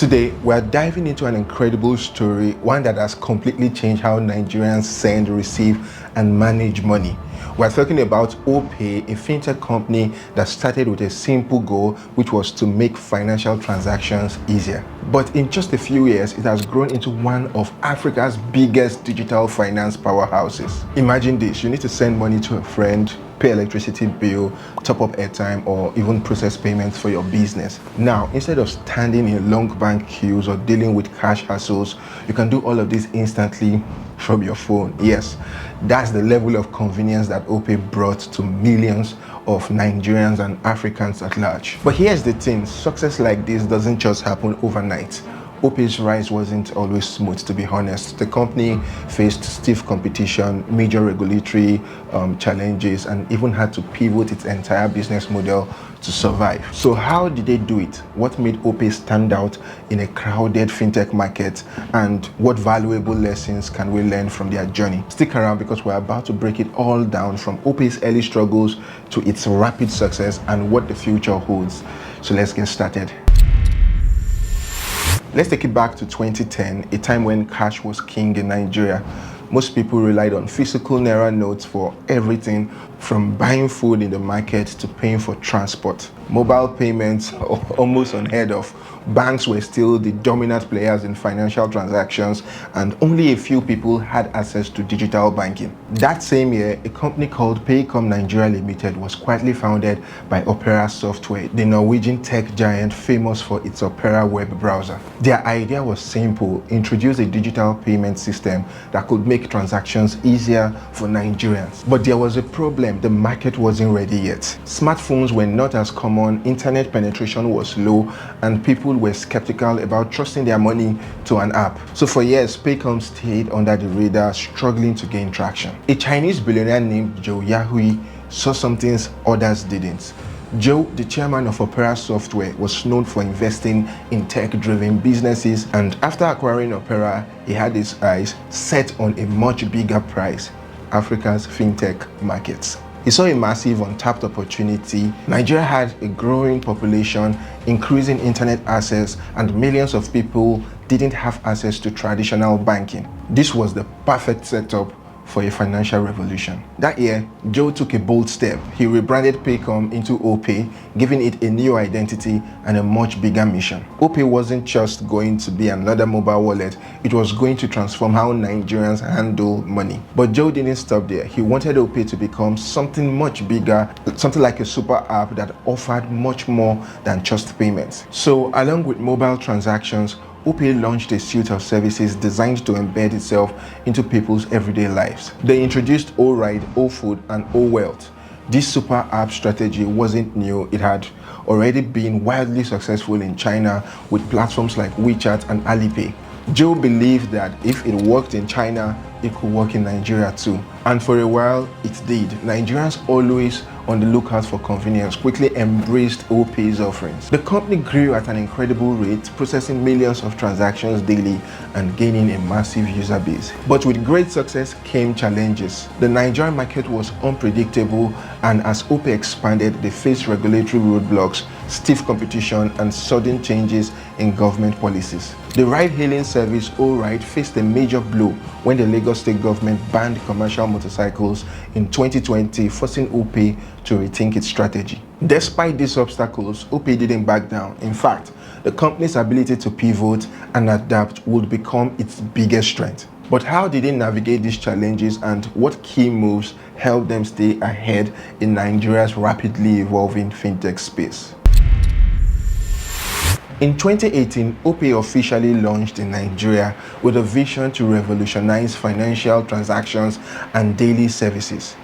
Today, we're diving into an incredible story, one that has completely changed how Nigerians send, receive, and manage money. We're talking about OPay, a fintech company that started with a simple goal, which was to make financial transactions easier. But in just a few years, it has grown into one of Africa's biggest digital finance powerhouses. Imagine this: you need to send money to a friend, pay electricity bill, top up airtime, or even process payments for your business. Now, instead of standing in long bank queues or dealing with cash hassles, you can do all of this instantly from your phone. Yes, that's the level of convenience that OPay brought to millions of Nigerians and Africans at large. But here's the thing: success like this doesn't just happen overnight. OPay's rise wasn't always smooth, to be honest. The company faced stiff competition, major regulatory challenges, and even had to pivot its entire business model to survive. So how did they do it? What made OPay stand out in a crowded fintech market? And what valuable lessons can we learn from their journey? Stick around, because we're about to break it all down, from OPay's early struggles to its rapid success and what the future holds. So let's get started. Let's take it back to 2010, a time when cash was king in Nigeria. Most people relied on physical naira notes for everything, from buying food in the market to paying for transport. Mobile payments are almost unheard of. Banks were still the dominant players in financial transactions, and only a few people had access to digital banking. That same year, a company called Paycom Nigeria Limited was quietly founded by Opera Software, the Norwegian tech giant famous for its Opera web browser. Their idea was simple: introduce a digital payment system that could make transactions easier for Nigerians. But there was a problem: the market wasn't ready yet. Smartphones were not as common, internet penetration was low, and people were skeptical about trusting their money to an app. So for years, Paycom stayed under the radar, struggling to gain traction. A Chinese billionaire named Joe Yahui saw some things others didn't. Joe, the chairman of Opera Software, was known for investing in tech-driven businesses, and after acquiring Opera, he had his eyes set on a much bigger prize: Africa's fintech markets. He saw a massive untapped opportunity. Nigeria had a growing population, increasing internet access, and millions of people didn't have access to traditional banking. This was the perfect setup for a financial revolution. That year, Joe took a bold step. He rebranded Paycom into OPay, giving it a new identity and a much bigger mission. OPay wasn't just going to be another mobile wallet, it was going to transform how Nigerians handle money. But Joe didn't stop there. He wanted OPay to become something much bigger, something like a super app that offered much more than just payments. So, along with mobile transactions, OPay launched a suite of services designed to embed itself into people's everyday lives. They introduced O-Ride, O-Food, and O-Wealth. This super app strategy wasn't new. It had already been wildly successful in China with platforms like WeChat and Alipay. Joe believed that if it worked in China, it could work in Nigeria too. And for a while, it did. Nigerians, always on the lookout for convenience, quickly embraced OPay's offerings. The company grew at an incredible rate, processing millions of transactions daily and gaining a massive user base. But with great success came challenges. The Nigerian market was unpredictable, and as OPay expanded, they faced regulatory roadblocks, stiff competition, and sudden changes in government policies. The ride-hailing service O-Ride faced a major blow when the Lagos state government banned commercial motorcycles in 2020, forcing OPay to rethink its strategy. Despite these obstacles, OPay didn't back down. In fact, the company's ability to pivot and adapt would become its biggest strength. But how did they navigate these challenges, and what key moves helped them stay ahead in Nigeria's rapidly evolving fintech space? In 2018, OPay officially launched in Nigeria with a vision to revolutionize financial transactions and daily services.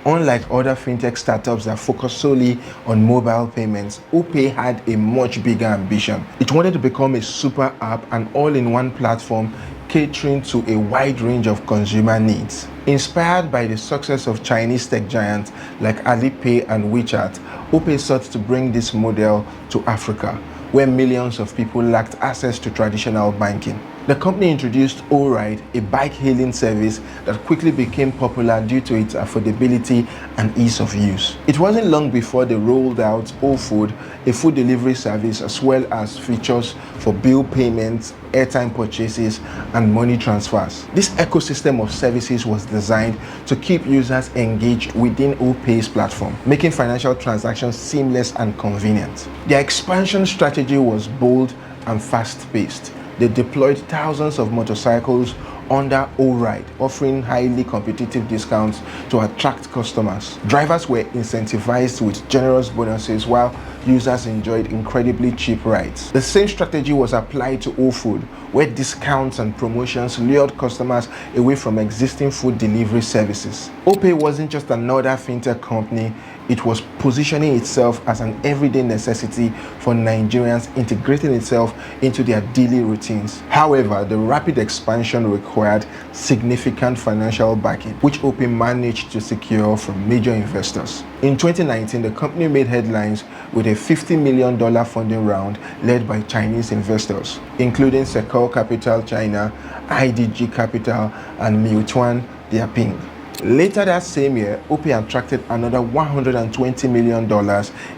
Unlike other fintech startups that focus solely on mobile payments, OPay had a much bigger ambition. It wanted to become a super app, an all-in-one platform catering to a wide range of consumer needs. Inspired by the success of Chinese tech giants like Alipay and WeChat, OPay sought to bring this model to Africa, where millions of people lacked access to traditional banking. The company introduced ORide, a bike-hailing service that quickly became popular due to its affordability and ease of use. It wasn't long before they rolled out OFood, a food delivery service, as well as features for bill payments, airtime purchases, and money transfers. This ecosystem of services was designed to keep users engaged within OPay's platform, making financial transactions seamless and convenient. Their expansion strategy was bold and fast-paced. They deployed thousands of motorcycles under ORide, offering highly competitive discounts to attract customers. Drivers were incentivized with generous bonuses while users enjoyed incredibly cheap rides. The same strategy was applied to OFood, where discounts and promotions lured customers away from existing food delivery services. OPay wasn't just another fintech company, it was positioning itself as an everyday necessity for Nigerians, integrating itself into their daily routines. However, the rapid expansion required significant financial backing, which OPay managed to secure from major investors. In 2019, the company made headlines with a $50 million funding round led by Chinese investors, including Secure Capital China, IDG Capital, and Meituan Dianping. Later that same year, OPay attracted another $120 million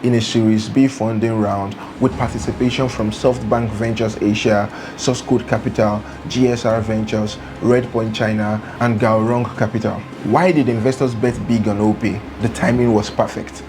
in a Series B funding round with participation from SoftBank Ventures Asia, Source Code Capital, GSR Ventures, Redpoint China, and Gaorong Capital. Why did investors bet big on OPay? The timing was perfect.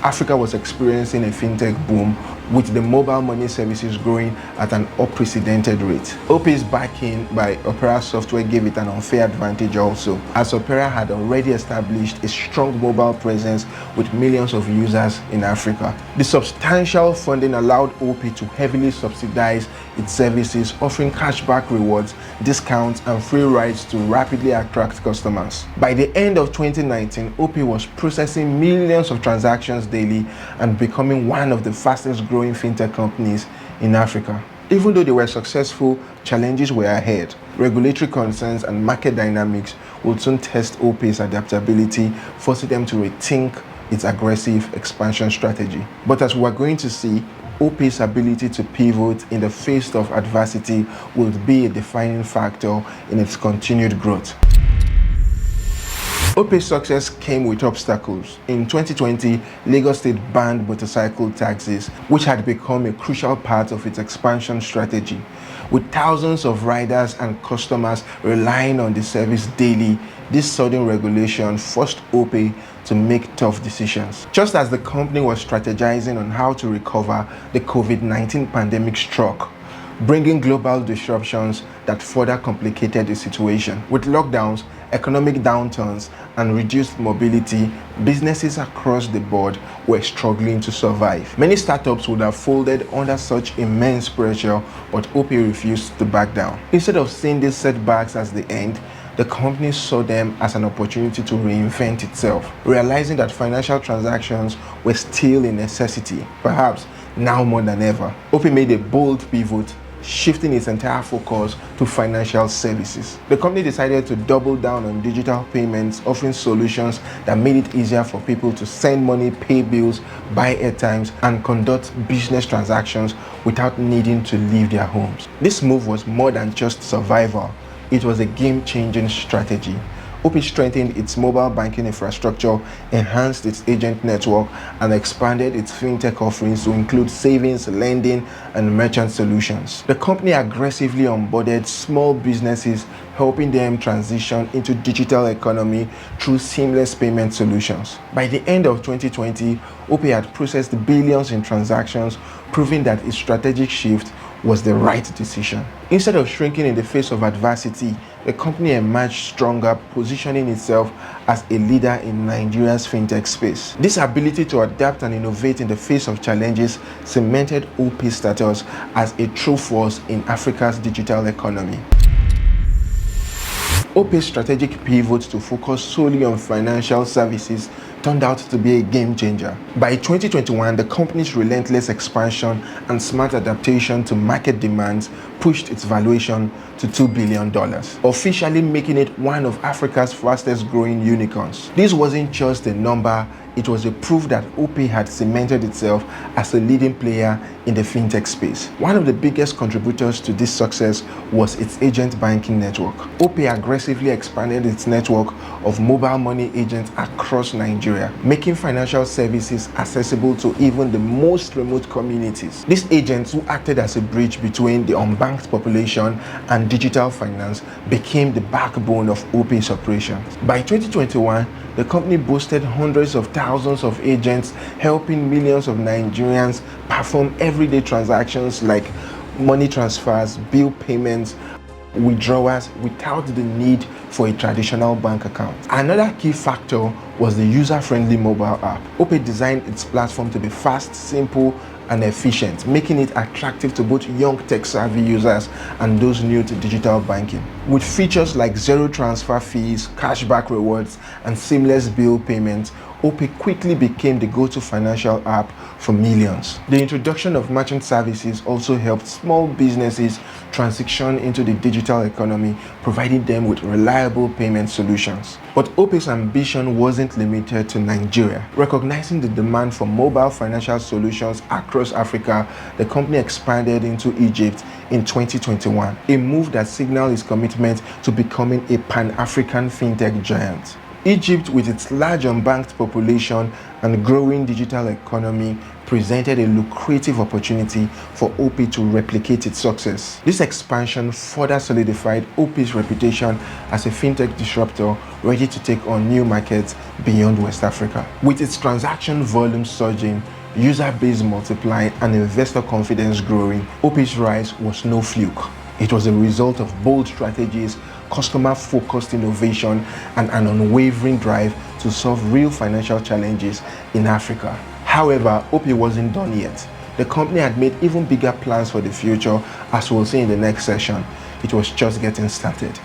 Africa was experiencing a fintech boom, with the mobile money services growing at an unprecedented rate. OPay's backing by Opera Software gave it an unfair advantage also, as Opera had already established a strong mobile presence with millions of users in Africa. The substantial funding allowed OPay to heavily subsidize its services, offering cashback rewards, discounts, and free rides to rapidly attract customers. By the end of 2019, OPay was processing millions of transactions daily and becoming one of the fastest growing fintech companies in Africa. Even though they were successful, challenges were ahead. Regulatory concerns and market dynamics would soon test OPay's adaptability, forcing them to rethink its aggressive expansion strategy. But as we're going to see, OPay's ability to pivot in the face of adversity will be a defining factor in its continued growth. OPay's success came with obstacles. In 2020, Lagos State banned motorcycle taxis, which had become a crucial part of its expansion strategy. With thousands of riders and customers relying on the service daily, this sudden regulation forced OPay to make tough decisions. Just as the company was strategizing on how to recover, the COVID-19 pandemic struck, bringing global disruptions that further complicated the situation. With lockdowns, economic downturns, and reduced mobility, businesses across the board were struggling to survive. Many startups would have folded under such immense pressure, but OPay refused to back down. Instead of seeing these setbacks as the end, the company saw them as an opportunity to reinvent itself, realizing that financial transactions were still a necessity, perhaps now more than ever. OPay made a bold pivot, shifting its entire focus to financial services. The company decided to double down on digital payments, offering solutions that made it easier for people to send money, pay bills, buy airtimes, and conduct business transactions without needing to leave their homes. This move was more than just survival. It was a game-changing strategy. OPay strengthened its mobile banking infrastructure, enhanced its agent network, and expanded its fintech offerings to include savings, lending, and merchant solutions. The company aggressively onboarded small businesses, helping them transition into digital economy through seamless payment solutions. By the end of 2020, OPay had processed billions in transactions, proving that its strategic shift was the right decision. Instead of shrinking in the face of adversity, the company emerged stronger, positioning itself as a leader in Nigeria's fintech space. This ability to adapt and innovate in the face of challenges cemented OPay's status as a true force in Africa's digital economy. OPay's strategic pivot to focus solely on financial services turned out to be a game changer. By 2021, the company's relentless expansion and smart adaptation to market demands pushed its valuation to $2 billion, officially making it one of Africa's fastest growing unicorns. This wasn't just a number, it was a proof that OPay had cemented itself as a leading player in the fintech space. One of the biggest contributors to this success was its agent banking network. OPay aggressively expanded its network of mobile money agents across Nigeria, making financial services accessible to even the most remote communities. These agents, who acted as a bridge between the unbanked population and digital finance, became the backbone of OPay's operations. By 2021, the company boasted hundreds of thousands of agents, helping millions of Nigerians perform everyday transactions like money transfers, bill payments, withdrawals without the need for a traditional bank account. Another key factor was the user-friendly mobile app. OPay designed its platform to be fast, simple, and efficient, making it attractive to both young tech-savvy users and those new to digital banking. With features like zero transfer fees, cashback rewards, and seamless bill payments, OPay quickly became the go-to financial app for millions. The introduction of merchant services also helped small businesses transition into the digital economy, providing them with reliable payment solutions. But OPay's ambition wasn't limited to Nigeria. Recognizing the demand for mobile financial solutions across Africa, the company expanded into Egypt in 2021, a move that signaled its commitment to becoming a Pan-African fintech giant. Egypt, with its large unbanked population and growing digital economy, presented a lucrative opportunity for OPay to replicate its success. This expansion further solidified OPay's reputation as a fintech disruptor ready to take on new markets beyond West Africa. With its transaction volume surging, user base multiplying, and investor confidence growing, OPay's rise was no fluke. It was a result of bold strategies, customer-focused innovation, and an unwavering drive to solve real financial challenges in Africa. However, OPay wasn't done yet. The company had made even bigger plans for the future, as we'll see in the next session. It was just getting started.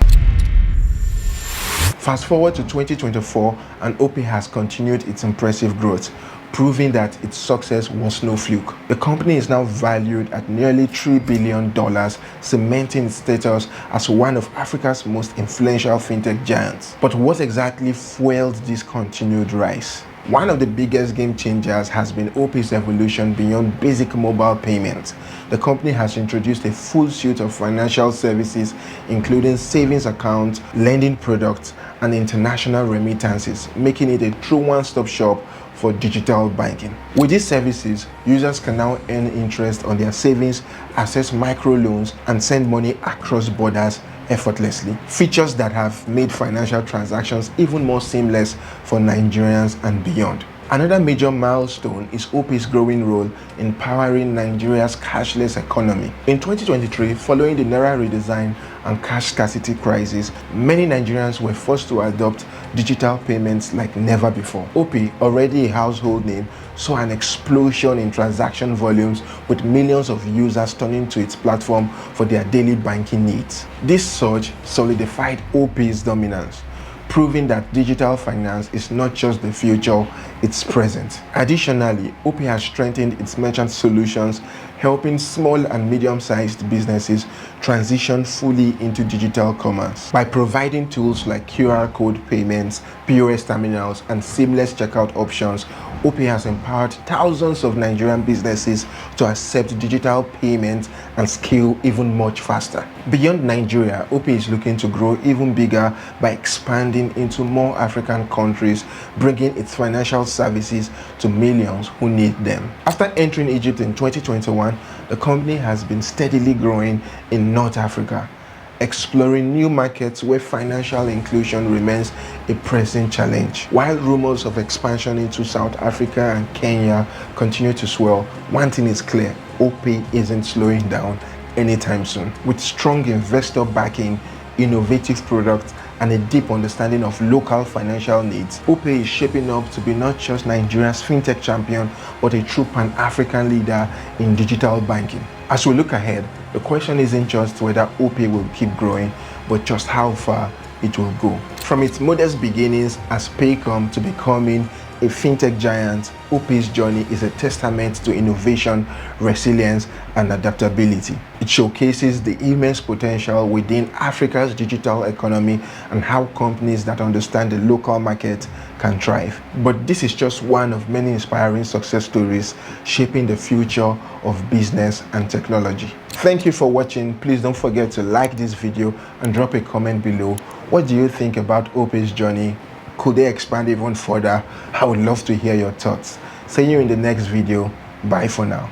Fast forward to 2024, and OPay has continued its impressive growth, proving that its success was no fluke. The company is now valued at nearly $3 billion, cementing its status as one of Africa's most influential fintech giants. But what exactly fueled this continued rise? One of the biggest game changers has been OPay's evolution beyond basic mobile payments. The company has introduced a full suite of financial services, including savings accounts, lending products, and international remittances, making it a true one-stop shop for digital banking. With these services, users can now earn interest on their savings, access microloans, and send money across borders effortlessly. Features that have made financial transactions even more seamless for Nigerians and beyond. Another major milestone is OPay's growing role in powering Nigeria's cashless economy. In 2023, following the Naira redesign and cash scarcity crisis, many Nigerians were forced to adopt digital payments like never before. OPay, already a household name, saw an explosion in transaction volumes, with millions of users turning to its platform for their daily banking needs. This surge solidified OPay's dominance, proving that digital finance is not just the future, it's present. Additionally, OPay has strengthened its merchant solutions, helping small and medium-sized businesses transition fully into digital commerce. By providing tools like QR code payments, POS terminals, and seamless checkout options, OPay has empowered thousands of Nigerian businesses to accept digital payments and scale even much faster. Beyond Nigeria, OPay is looking to grow even bigger by expanding into more African countries, bringing its financial services to millions who need them. After entering Egypt in 2021, the company has been steadily growing in North Africa, exploring new markets where financial inclusion remains a pressing challenge. While rumors of expansion into South Africa and Kenya continue to swell, one thing is clear: OPay isn't slowing down anytime soon. With strong investor backing, innovative products, and a deep understanding of local financial needs, OPay is shaping up to be not just Nigeria's fintech champion, but a true Pan-African leader in digital banking. As we look ahead, the question isn't just whether OPay will keep growing, but just how far it will go. From its modest beginnings as Paycom to becoming a fintech giant, OPay's journey is a testament to innovation, resilience, and adaptability. It showcases the immense potential within Africa's digital economy and how companies that understand the local market can thrive. But this is just one of many inspiring success stories shaping the future of business and technology. Thank you for watching. Please don't forget to like this video and drop a comment below. What do you think about OPay's journey? Could they expand even further? I would love to hear your thoughts. See you in the next video. Bye for now.